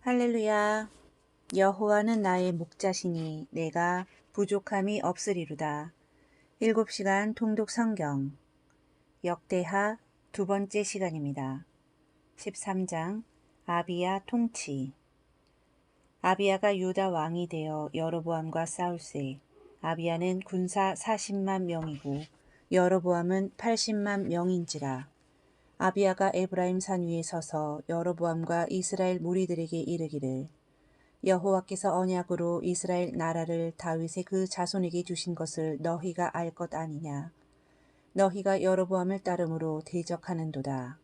할렐루야. 여호와는 나의 목자시니 내가 부족함이 없으리로다. 7시간 통독 성경 역대하 두 번째 시간입니다. 13장 아비야 통치. 아비야가 유다 왕이 되어 여로보암과 싸울세. 아비야는 군사 40만 명이고 여로보암은 80만 명인지라. 아비야가 에브라임 산 위에 서서 여로보암과 이스라엘 무리들에게 이르기를 여호와께서 언약으로 이스라엘 나라를 다윗의 그 자손에게 주신 것을 너희가 알 것 아니냐. 너희가 여로보암을 따름으로 대적하는도다.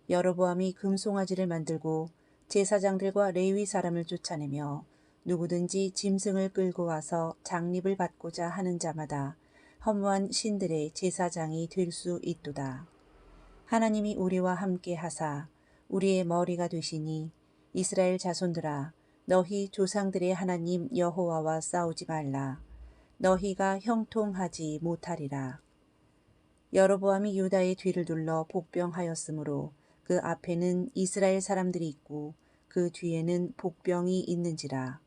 여로보암이 금송아지를 만들고 제사장들과 레위 사람을 쫓아내며 누구든지 짐승을 끌고 와서 장립을 받고자 하는 자마다 허무한 신들의 제사장이 될 수 있도다. 하나님이 우리와 함께 하사 우리의 머리가 되시니 이스라엘 자손들아 너희 조상들의 하나님 여호와와 싸우지 말라. 너희가 형통하지 못하리라. 여로보암이 유다의 뒤를 둘러 복병하였으므로 그 앞에는 이스라엘 사람들이 있고 그 뒤에는 복병이 있는지라.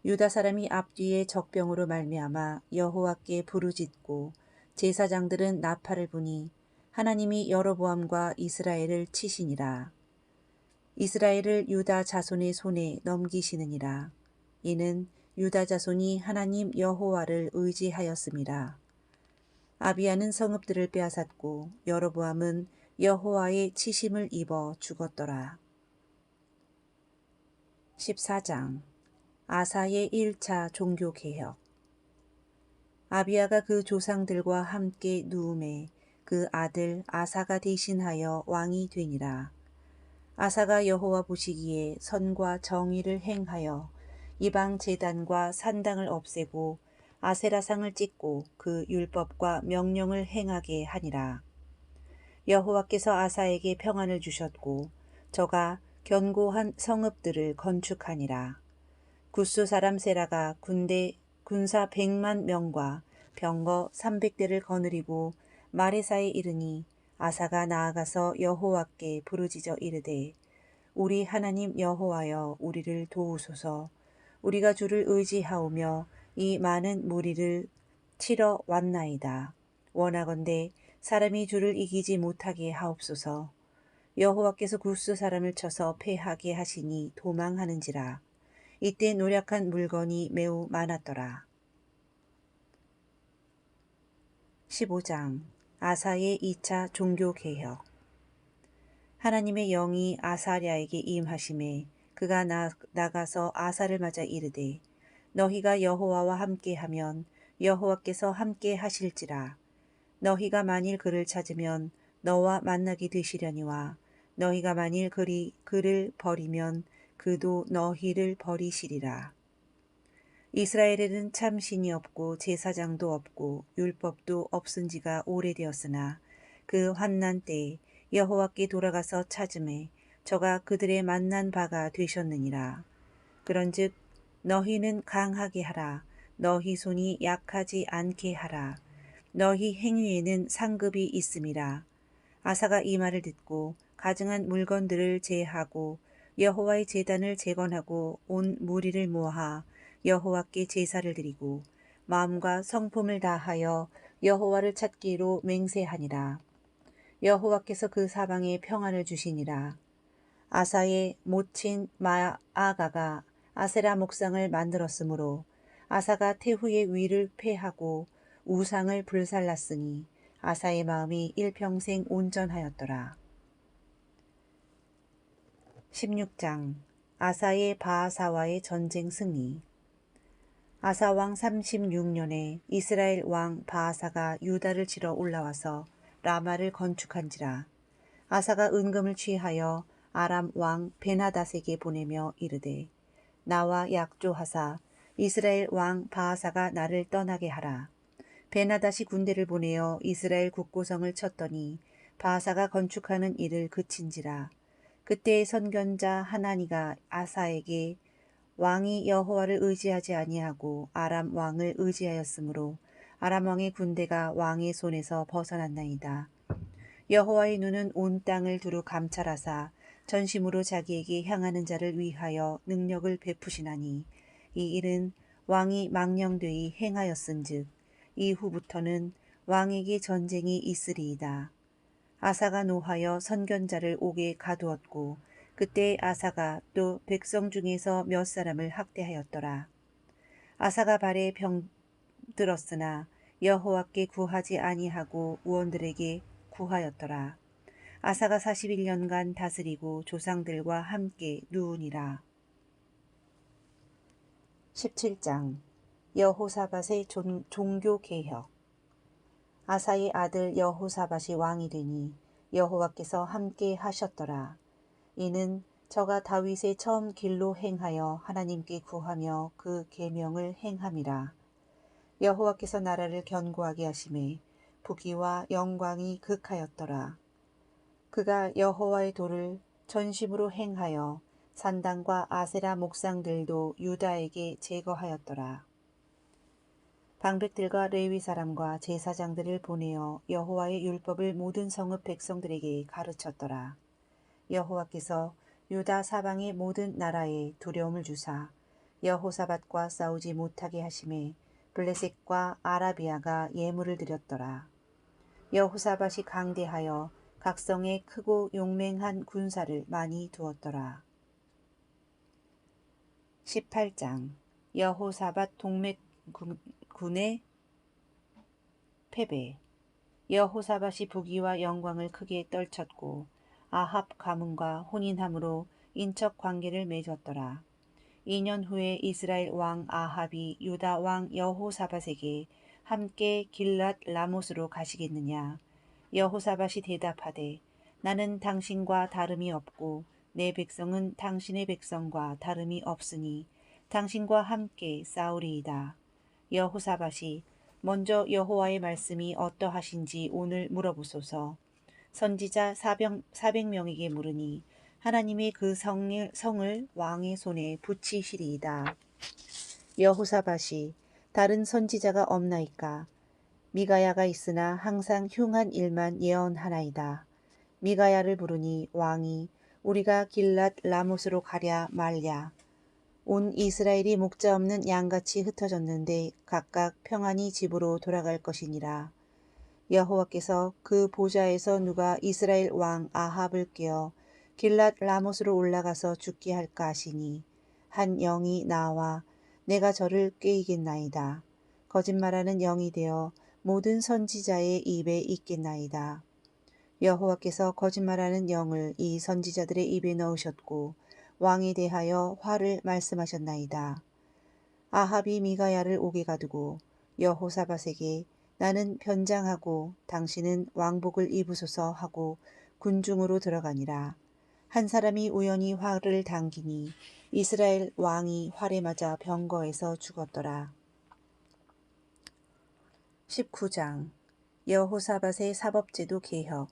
유다 사람이 앞뒤에 적병으로 말미암아 여호와께 부르짖고 제사장들은 나팔을 부니 하나님이 여로보암과 이스라엘을 치시니라. 이스라엘을 유다 자손의 손에 넘기시느니라. 이는 유다 자손이 하나님 여호와를 의지하였음이라. 아비야는 성읍들을 빼앗았고 여로보암은 여호와의 치심을 입어 죽었더라. 14장 아사의 1차 종교개혁. 아비야가 그 조상들과 함께 누움에 그 아들 아사가 대신하여 왕이 되니라. 아사가 여호와 보시기에 선과 정의를 행하여 이방 제단과 산당을 없애고 아세라상을 찢고 그 율법과 명령을 행하게 하니라. 여호와께서 아사에게 평안을 주셨고 저가 견고한 성읍들을 건축하니라. 구스 사람 세라가 군사 100만 명과 병거 300대를 거느리고 마레사에 이르니 아사가 나아가서 여호와께 부르짖어 이르되 우리 하나님 여호와여 우리를 도우소서. 우리가 주를 의지하오며 이 많은 무리를 치러 왔나이다. 원하건대 사람이 주를 이기지 못하게 하옵소서. 여호와께서 구스 사람을 쳐서 패하게 하시니 도망하는지라. 이때 노력한 물건이 매우 많았더라. 15장 아사의 2차 종교개혁. 하나님의 영이 아사랴에게 임하심에 그가 나가서 아사를 맞아 이르되 너희가 여호와와 함께하면 여호와께서 함께 하실지라. 너희가 만일 그를 찾으면 너와 만나게 되시려니와 너희가 만일 그를 버리면 그도 너희를 버리시리라. 이스라엘에는 참 신이 없고 제사장도 없고 율법도 없은 지가 오래되었으나 그 환난 때에 여호와께 돌아가서 찾음에 저가 그들의 만난 바가 되셨느니라. 그런즉 너희는 강하게 하라. 너희 손이 약하지 않게 하라. 너희 행위에는 상급이 있음이라. 아사가 이 말을 듣고 가증한 물건들을 제하고 여호와의 제단을 재건하고 온 무리를 모아 여호와께 제사를 드리고 마음과 성품을 다하여 여호와를 찾기로 맹세하니라. 여호와께서 그 사방에 평안을 주시니라. 아사의 모친 마아가가 아세라 목상을 만들었으므로 아사가 태후의 위를 폐하고 우상을 불살랐으니 아사의 마음이 일평생 온전하였더라. 16장 아사의 바하사와의 전쟁 승리. 아사 왕 36년에 이스라엘 왕 바하사가 유다를 치러 올라와서 라마를 건축한지라. 아사가 은금을 취하여 아람 왕 베나닷에게 보내며 이르되 나와 약조하사 이스라엘 왕 바하사가 나를 떠나게 하라. 베나닷이 군대를 보내어 이스라엘 국고성을 쳤더니 바하사가 건축하는 일을 그친지라. 그때 선견자 하나니가 아사에게 왕이 여호와를 의지하지 아니하고 아람 왕을 의지하였으므로 아람 왕의 군대가 왕의 손에서 벗어났나이다. 여호와의 눈은 온 땅을 두루 감찰하사 전심으로 자기에게 향하는 자를 위하여 능력을 베푸시나니 이 일은 왕이 망령되이 행하였은즉 이후부터는 왕에게 전쟁이 있으리이다. 아사가 노하여 선견자를 옥에 가두었고 그때 아사가 또 백성 중에서 몇 사람을 학대하였더라. 아사가 발에 병들었으나 여호와께 구하지 아니하고 의원들에게 구하였더라. 아사가 41년간 다스리고 조상들과 함께 누우니라. 17장 여호사밧의 종교개혁. 아사의 아들 여호사밧이 왕이 되니 여호와께서 함께 하셨더라. 이는 저가 다윗의 처음 길로 행하여 하나님께 구하며 그 계명을 행함이라. 여호와께서 나라를 견고하게 하심에 부귀와 영광이 극하였더라. 그가 여호와의 도를 전심으로 행하여 산당과 아세라 목상들도 유다에게 제거하였더라. 방백들과 레위 사람과 제사장들을 보내어 여호와의 율법을 모든 성읍 백성들에게 가르쳤더라. 여호와께서 유다 사방의 모든 나라에 두려움을 주사 여호사밧과 싸우지 못하게 하심에 블레셋과 아라비아가 예물을 드렸더라. 여호사밧이 강대하여 각성에 크고 용맹한 군사를 많이 두었더라. 18장 여호사밧 동맥군의 패배. 여호사밧이 부귀와 영광을 크게 떨쳤고 아합 가문과 혼인함으로 인척 관계를 맺었더라. 2년 후에 이스라엘 왕 아합이 유다 왕 여호사밧에게 함께 길랏 라못으로 가시겠느냐. 여호사밧이 대답하되 나는 당신과 다름이 없고 내 백성은 당신의 백성과 다름이 없으니 당신과 함께 싸우리이다. 여호사밧이 먼저 여호와의 말씀이 어떠하신지 오늘 물어보소서. 선지자 400명에게 물으니 하나님의 그 성을 왕의 손에 붙이시리이다. 여호사밧이 다른 선지자가 없나이까. 미가야가 있으나 항상 흉한 일만 예언하나이다. 미가야를 부르니 왕이 우리가 길랏 라못으로 가랴 말랴. 온 이스라엘이 목자 없는 양같이 흩어졌는데 각각 평안히 집으로 돌아갈 것이니라. 여호와께서 그 보좌에서 누가 이스라엘 왕 아합을 깨어 길랏 라못으로 올라가서 죽게 할까 하시니 한 영이 나와 내가 저를 꾀이겠나이다. 거짓말하는 영이 되어 모든 선지자의 입에 있겠나이다. 여호와께서 거짓말하는 영을 이 선지자들의 입에 넣으셨고 왕에 대하여 화를 말씀하셨나이다. 아합이 미가야를 옥에 가두고 여호사밧에게 나는 변장하고 당신은 왕복을 입으소서 하고 군중으로 들어가니라. 한 사람이 우연히 활을 당기니 이스라엘 왕이 활에 맞아 병거에서 죽었더라. 19장 여호사밧의 사법제도 개혁.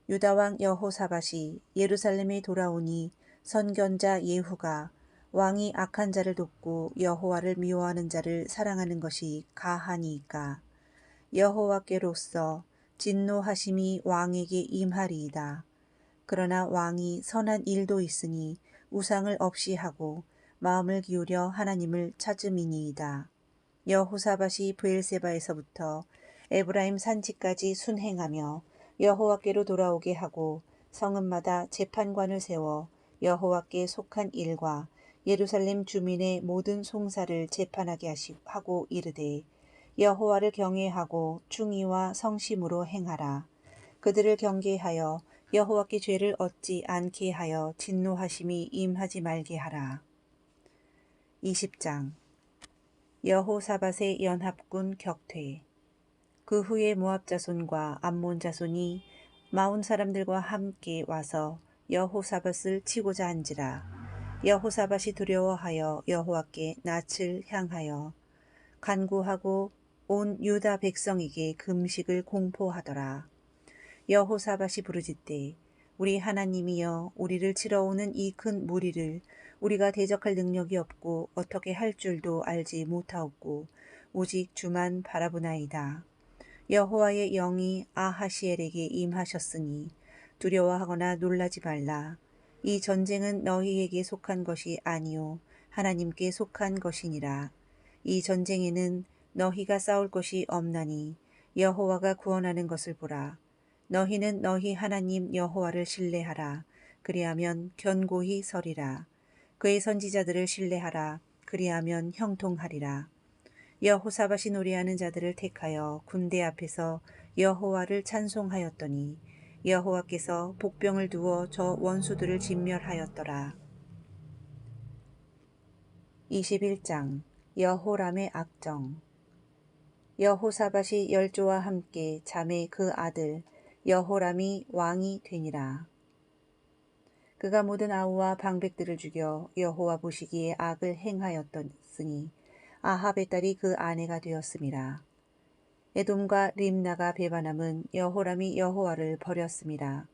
유다왕 여호사밧이 예루살렘에 돌아오니 선견자 예후가 왕이 악한 자를 돕고 여호와를 미워하는 자를 사랑하는 것이 가하니이까 여호와께로서 진노하심이 왕에게 임하리이다. 그러나 왕이 선한 일도 있으니 우상을 없이 하고 마음을 기울여 하나님을 찾음이니이다. 여호사밧이 브엘세바에서부터 에브라임 산지까지 순행하며 여호와께로 돌아오게 하고 성읍마다 재판관을 세워 여호와께 속한 일과 예루살렘 주민의 모든 송사를 재판하게 하고 이르되 여호와를 경외하고 충의와 성심으로 행하라. 그들을 경계하여 여호와께 죄를 얻지 않게 하여 진노하심이 임하지 말게 하라. 20장 여호사밧의 연합군 격퇴. 그 후에 모압 자손과 암몬 자손이 마온 사람들과 함께 와서 여호사밧을 치고자 한지라. 여호사밧이 두려워하여 여호와께 낯을 향하여 간구하고 온 유다 백성에게 금식을 공포하더라. 여호사밧이 부르짖되 우리 하나님이여 우리를 치러 오는 이 큰 무리를 우리가 대적할 능력이 없고 어떻게 할 줄도 알지 못하옵고 오직 주만 바라보나이다. 여호와의 영이 아하시엘에게 임하셨으니 두려워하거나 놀라지 말라. 이 전쟁은 너희에게 속한 것이 아니요 하나님께 속한 것이니라. 이 전쟁에는 너희가 싸울 것이 없나니 여호와가 구원하는 것을 보라. 너희는 너희 하나님 여호와를 신뢰하라. 그리하면 견고히 서리라. 그의 선지자들을 신뢰하라. 그리하면 형통하리라. 여호사밧이 노래하는 자들을 택하여 군대 앞에서 여호와를 찬송하였더니 여호와께서 복병을 두어 저 원수들을 진멸하였더라. 21장 여호람의 악정. 여호사밧이 열조와 함께 잠에 그 아들 여호람이 왕이 되니라. 그가 모든 아우와 방백들을 죽여 여호와 보시기에 악을 행하였더니 아합의 딸이 그 아내가 되었음이라. 에돔과 림나가 배반함은 여호람이 여호와를 버렸음이라.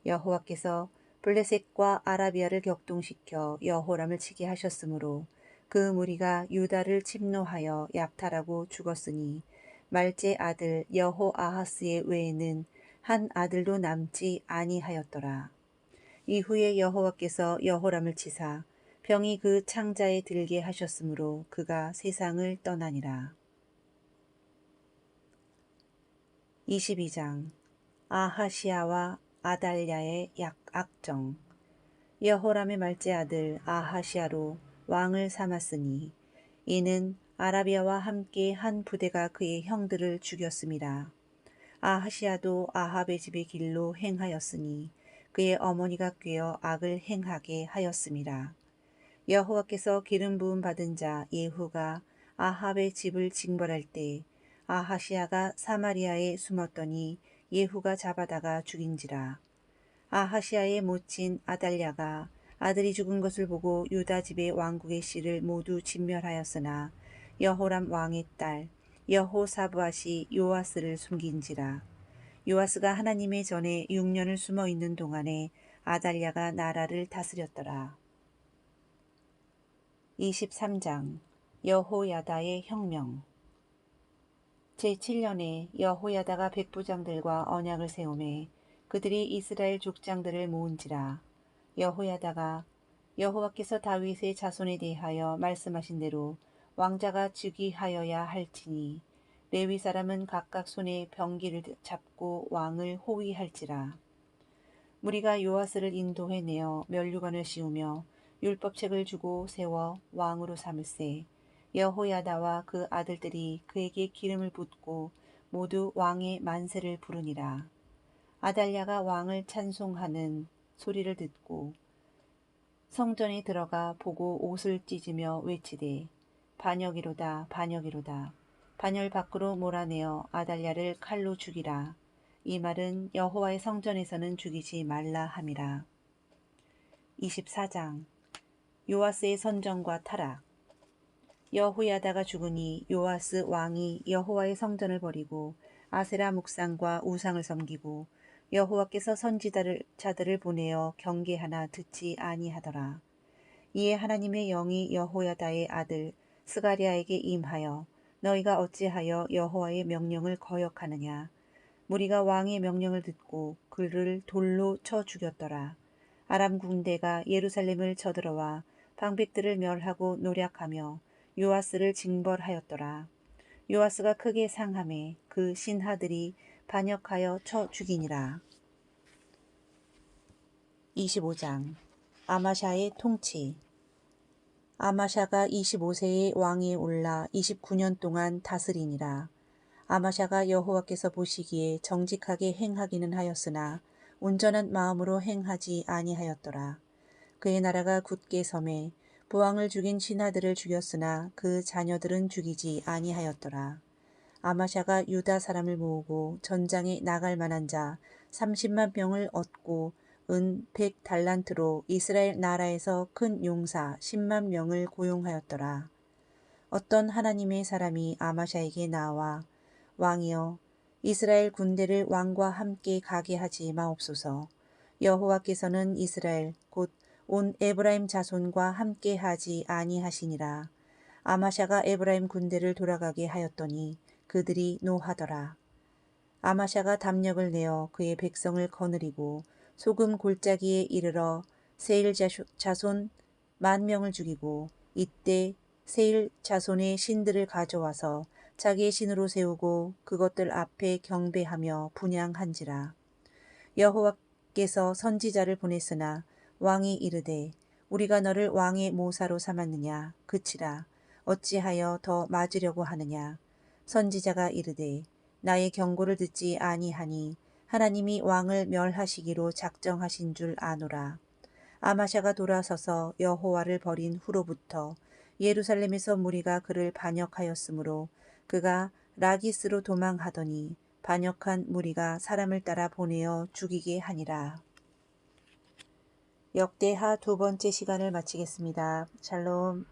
여호와께서 블레셋과 아라비아를 격동시켜 여호람을 치게 하셨으므로 그 무리가 유다를 침노하여 약탈하고 죽었으니 말제 아들 여호아하스의 외에는 한 아들도 남지 아니하였더라. 이후에 여호와께서 여호람을 치사 병이 그 창자에 들게 하셨으므로 그가 세상을 떠나니라. 22장 아하시아와 아달랴의 악정. 여호람의 말제 아들 아하시아로 왕을 삼았으니 이는 아라비아와 함께 한 부대가 그의 형들을 죽였습니다. 아하시아도 아합의 집의 길로 행하였으니 그의 어머니가 꾀어 악을 행하게 하였습니다. 여호와께서 기름 부음 받은 자 예후가 아합의 집을 징벌할 때 아하시아가 사마리아에 숨었더니 예후가 잡아다가 죽인지라. 아하시아의 모친 아달랴가 아들이 죽은 것을 보고 유다 집의 왕국의 씨를 모두 진멸하였으나 여호람 왕의 딸 여호사브앗이 요아스를 숨긴지라. 요아스가 하나님의 전에 6년을 숨어 있는 동안에 아달랴가 나라를 다스렸더라. 23장 여호야다의 혁명. 제7년에 여호야다가 백부장들과 언약을 세우매 그들이 이스라엘 족장들을 모은지라. 여호야다가 여호와께서 다윗의 자손에 대하여 말씀하신 대로 왕자가 즉위하여야 할지니 레위 사람은 각각 손에 병기를 잡고 왕을 호위할지라. 무리가 요아스를 인도해내어 면류관을 씌우며 율법책을 주고 세워 왕으로 삼을세. 여호야다와 그 아들들이 그에게 기름을 붓고 모두 왕의 만세를 부르니라. 아달랴가 왕을 찬송하는 소리를 듣고 성전에 들어가 보고 옷을 찢으며 외치되 반역이로다 반역이로다. 반열 밖으로 몰아내어 아달랴를 칼로 죽이라. 이 말은 여호와의 성전에서는 죽이지 말라 함이라. 24장 요아스의 선정과 타락. 여호야다가 죽으니 요아스 왕이 여호와의 성전을 버리고 아세라 묵상과 우상을 섬기고 여호와께서 선지자들을 보내어 경계하나 듣지 아니하더라. 이에 하나님의 영이 여호야다의 아들 스가랴에게 임하여 너희가 어찌하여 여호와의 명령을 거역하느냐. 무리가 왕의 명령을 듣고 그를 돌로 쳐 죽였더라. 아람 군대가 예루살렘을 쳐들어와 방백들을 멸하고 노략하며 요아스를 징벌하였더라. 요아스가 크게 상함에 그 신하들이 반역하여 쳐 죽이니라. 25장 아마샤의 통치. 아마샤가 25세의 왕위에 올라 29년 동안 다스리니라. 아마샤가 여호와께서 보시기에 정직하게 행하기는 하였으나 온전한 마음으로 행하지 아니하였더라. 그의 나라가 굳게 섬에 부왕을 죽인 신하들을 죽였으나 그 자녀들은 죽이지 아니하였더라. 아마샤가 유다 사람을 모으고 전장에 나갈 만한 자 30만 명을 얻고 은 100달란트로 이스라엘 나라에서 큰 용사 10만 명을 고용하였더라. 어떤 하나님의 사람이 아마샤에게 나와 왕이여 이스라엘 군대를 왕과 함께 가게 하지 마옵소서. 여호와께서는 이스라엘 곧 온 에브라임 자손과 함께 하지 아니하시니라. 아마샤가 에브라임 군대를 돌아가게 하였더니 그들이 노하더라. 아마샤가 담력을 내어 그의 백성을 거느리고 소금 골짜기에 이르러 세일 자손 10,000명을 죽이고 이때 세일 자손의 신들을 가져와서 자기의 신으로 세우고 그것들 앞에 경배하며 분향한지라. 여호와께서 선지자를 보냈으나 왕이 이르되 우리가 너를 왕의 모사로 삼았느냐 그치라. 어찌하여 더 맞으려고 하느냐. 선지자가 이르되 나의 경고를 듣지 아니하니 하나님이 왕을 멸하시기로 작정하신 줄 아노라. 아마샤가 돌아서서 여호와를 버린 후로부터 예루살렘에서 무리가 그를 반역하였으므로 그가 라기스로 도망하더니 반역한 무리가 사람을 따라 보내어 죽이게 하니라. 역대하 2번째 시간을 마치겠습니다. 샬롬.